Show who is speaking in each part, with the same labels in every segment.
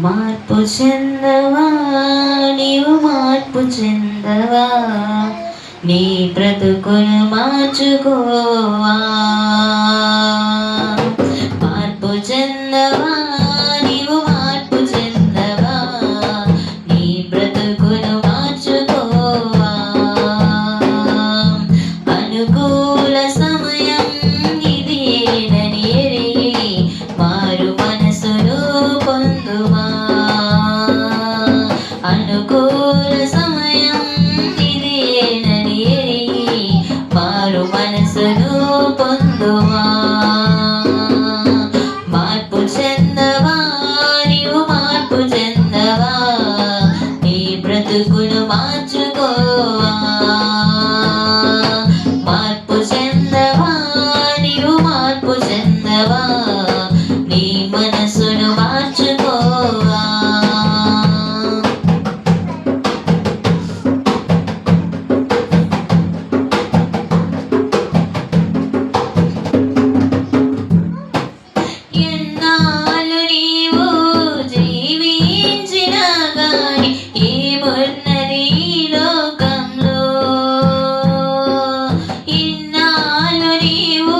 Speaker 1: మార్పు చెందవా, నీవు మార్పు చెందవా, నీ బ్రతుకును మార్చుకోవా. మార్పు చెందవా, నీవు మార్పు చెందవా, నీ బ్రతుకును మార్చుకోవా. అనుకూల సమయం ఇది ఏనని ఎరిగి మారు మనసును పొందుమా. అనుకూల సమయం ఇది ఏనని ఎరిగి మారు మనసును పొందుమా. మార్పు చెందవా, నీవు మార్పు చెందవా, నీ బ్రతుకును మార్చుకోవా. మార్పు చెందవా, నీవు మార్పు చెందవా, నీ మనసును మార్చుకోవా. ఎన్నాళ్ళు నీవు జీవించినా గాని ఏమున్నది ఈ లోకంలో. ఇన్నాళ్ళు నీవు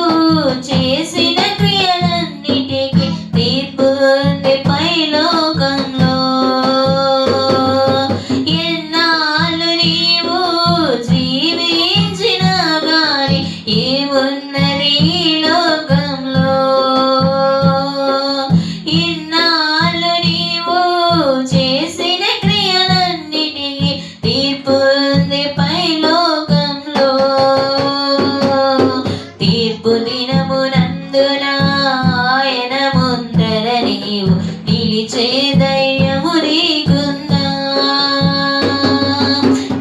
Speaker 1: చేసిన క్రియలన్నిటికీ తీర్పు ఉంది పైలోకంలో. ఎన్నాళ్ళు నీవు జీవించినా గాని ఏమున్నది ఈ లోకంలో. ఇన్నాళ్ళు నీవు చేసిన క్రియలన్నిటికీ తీర్పు ఉంది పైలోకంలో. తీర్పు దినమునందున ఆయన ముందర నీవు నిలిచే ధైర్యము నీకుందా.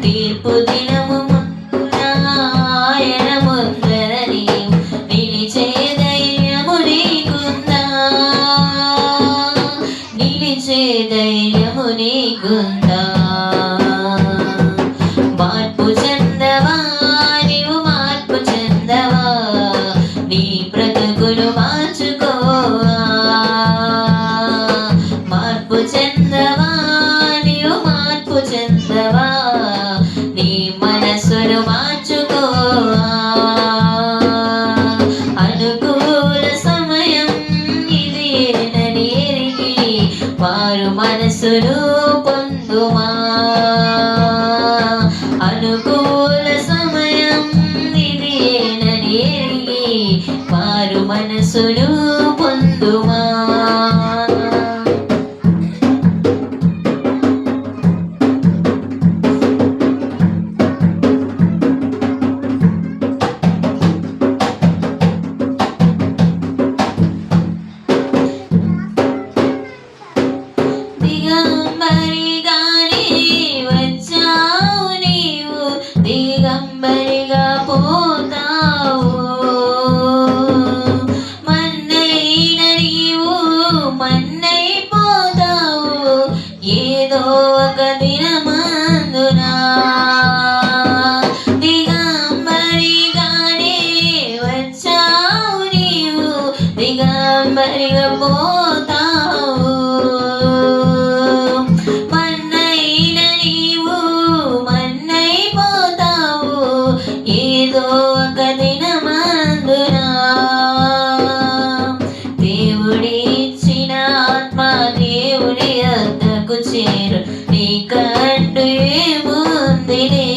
Speaker 1: తీర్పు దినము ముందున ఆయన ముందర నీవు నిలిచే ధైర్యము నీకుందా. నిలిచే ధైర్యము నీకుందా. మార్పు చెందవా, నీవు మార్పు చెందవా, నీ బ్రతుకును మార్చుకోవా. మార్పు చెందవా, నీవు మార్పు చెందవా, నీ మనసును మార్చుకోవా. అనుకూల సమయం ఇది ఏనని ఎరిగి వారు మనసును పొందుమా. అనుకూల సమయం ఇది ఏనని ఎరిగి వారు మనసును పొందుమా. దిగంబరిగానే వచ్చావు నీవు, దిగంబరిగా పోతావు. మన్నైన నీవు మన్నైపోతావు ఏదో ఒక దినమందున. దిగంబరిగానే వచ్చావు నీవు, దిగంబరిగా పోతావు. మన్నైన నీవు మన్నైపోతావు ఏదో ఒక దినమందున. దేవుడిచ్చిన ఆత్మ దేవుడి వద్దకు చేరు, నీకంటూ ఏముందిలే.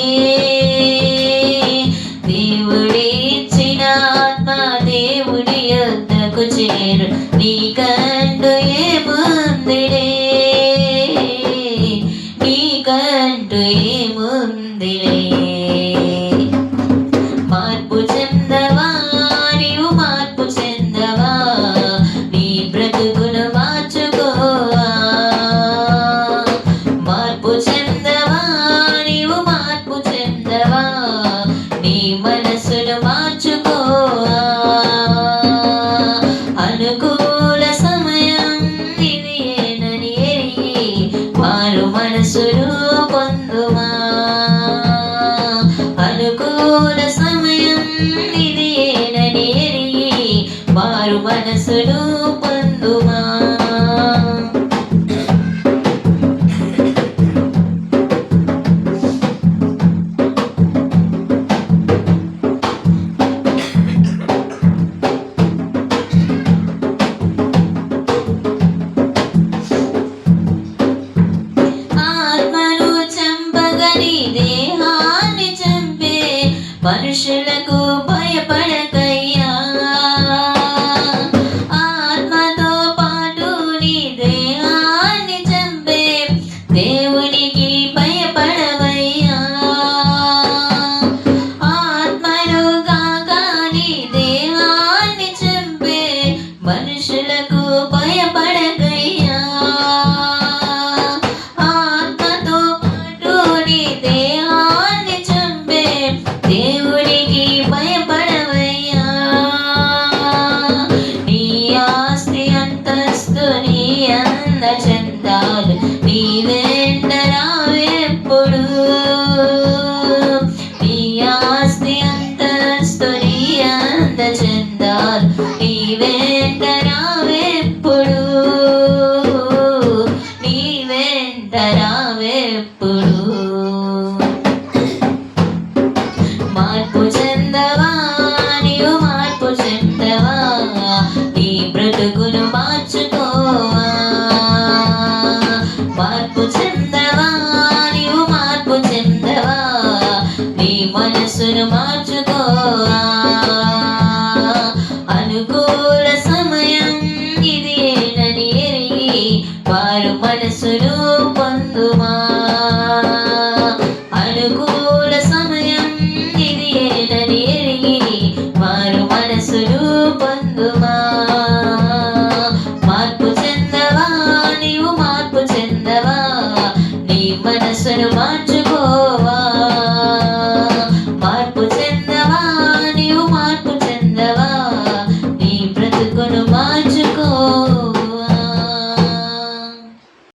Speaker 1: దేవుడిచ్చిన ఆత్మ దేవుడి వద్దకు చేరు, నీకంటూ ఏముందిలే. నీకంటూ ఏముందిలే. మార్పు చెందవా, నీవు మార్పు చెందవా, నీ బ్రతుకును మార్చుకోవా. మార్పు చెందవా, నీవు మార్పు చెందవా, నీ మనసును మార్చుకోవా. అనుకూల సమయం ఇది ఏనని ఎరిగి వారు మనసును పొందుమా. అనుకూల సమయం ఇది ఏనని ఎరిగి వారు మనసును పొందుమా. చాలు నీ వెంట రావెప్పుడు నీ ఆస్తి అంతస్తు నీ అందచందాలు నీ వెంట రావెప్పుడు నీ వెంట రావెప్పుడు మార్పు చెందవా నీవు మార్పు చెందవా నీ బ్రతుకును మార్చుకోవా మార్పు చెందవా నీవు మార్పు చెందవా నీ మనసును మార్చుకోవా అనుకూల సమయం ఇది ఏనని ఎరిగి వారు మనసును పొందుమా అనుకూల సమయం ఇది ఏనని ఎరిగి వారు మనసును పొందుమా మార్పు చెందవా నీవు మార్పు చెందవా నీ మనసును మార్చుకో